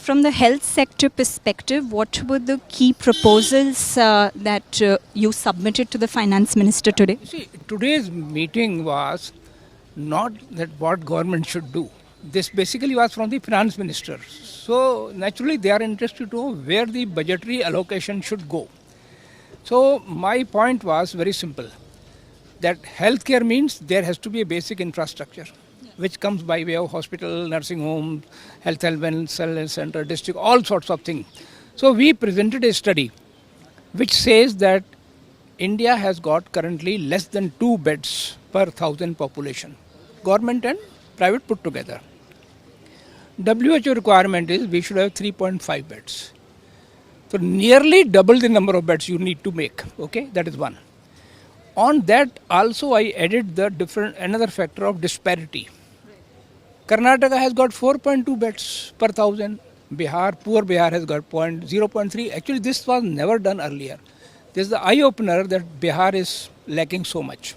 from the health sector perspective, what were the key proposals that you submitted to the finance minister today? See, today's meeting was not that what government should do. This basically was from the finance minister. So naturally they are interested to know where the budgetary allocation should go. So my point was very simple, that healthcare means there has to be a basic infrastructure, which comes by way of hospital, nursing home, health and wellness center, district, all sorts of things. So we presented a study which says that India has got currently less than 2 beds per 1,000 population, government and private put together. WHO requirement is we should have 3.5 beds. So nearly double the number of beds you need to make. Okay, that is one. On that also I added the another factor of disparity. Karnataka has got 4.2 beds per 1,000. Poor Bihar has got 0.3. Actually this was never done earlier. This is the eye-opener that Bihar is lacking so much.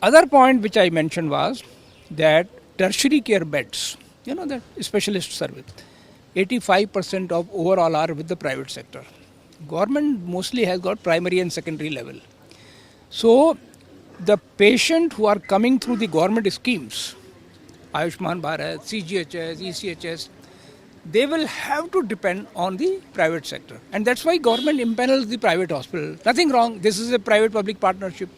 Other point which I mentioned was that tertiary care beds, that specialist service, 85% of overall are with the private sector. Government mostly has got primary and secondary level. So the patient who are coming through the government schemes, Ayushman Bharat, CGHS, ECHS, they will have to depend on the private sector. And that's why government impanels the private hospital. Nothing wrong, this is a private-public partnership.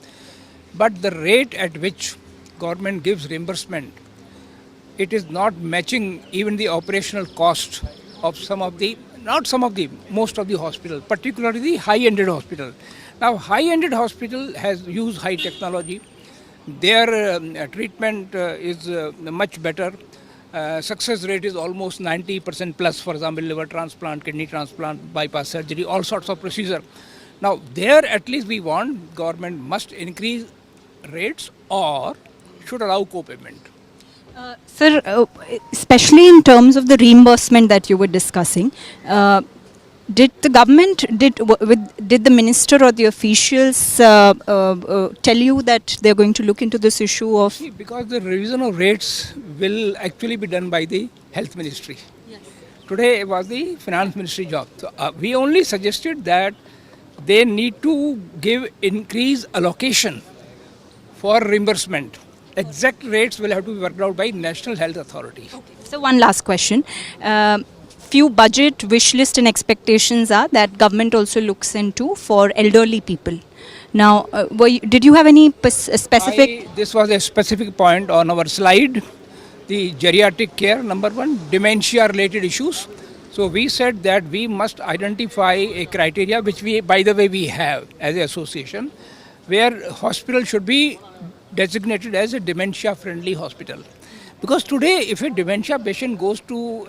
But the rate at which government gives reimbursement, it is not matching even the operational cost of most of the hospital, particularly the high-ended hospital. Now, high-ended hospital has used high technology. Their treatment is much better. Success rate is almost 90% plus, for example, liver transplant, kidney transplant, bypass surgery, all sorts of procedure. Now, there at least we want government must increase rates or should allow co-payment. Sir, especially in terms of the reimbursement that you were discussing, did the minister or the officials tell you that they're going to look into this issue of? See, because the revision of rates will actually be done by the health ministry. Yes. Today was the finance ministry job. So we only suggested that they need to give increased allocation for reimbursement. Exact rates will have to be worked out by National Health Authority. Okay. So one last question. Few budget wish list and expectations are that government also looks into for elderly people. Now, did you have any specific? This was a specific point on our slide. The geriatric care, number one, dementia-related issues. So we said that we must identify a criteria, which we, by the way, we have as an association, where hospital should be designated as a dementia-friendly hospital. Because today, if a dementia patient goes to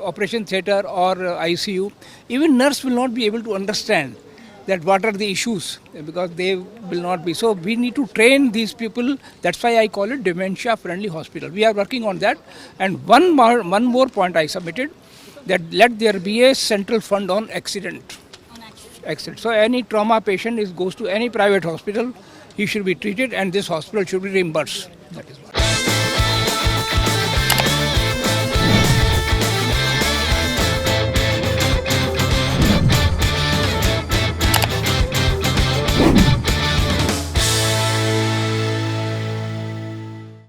operation theatre or ICU, even nurse will not be able to understand that what are the issues, because they will not be. So we need to train these people. That's why I call it dementia-friendly hospital. We are working on that. And one more point I submitted, that let there be a central fund on accident. So any trauma patient goes to any private hospital, he should be treated and this hospital should be reimbursed. That is what.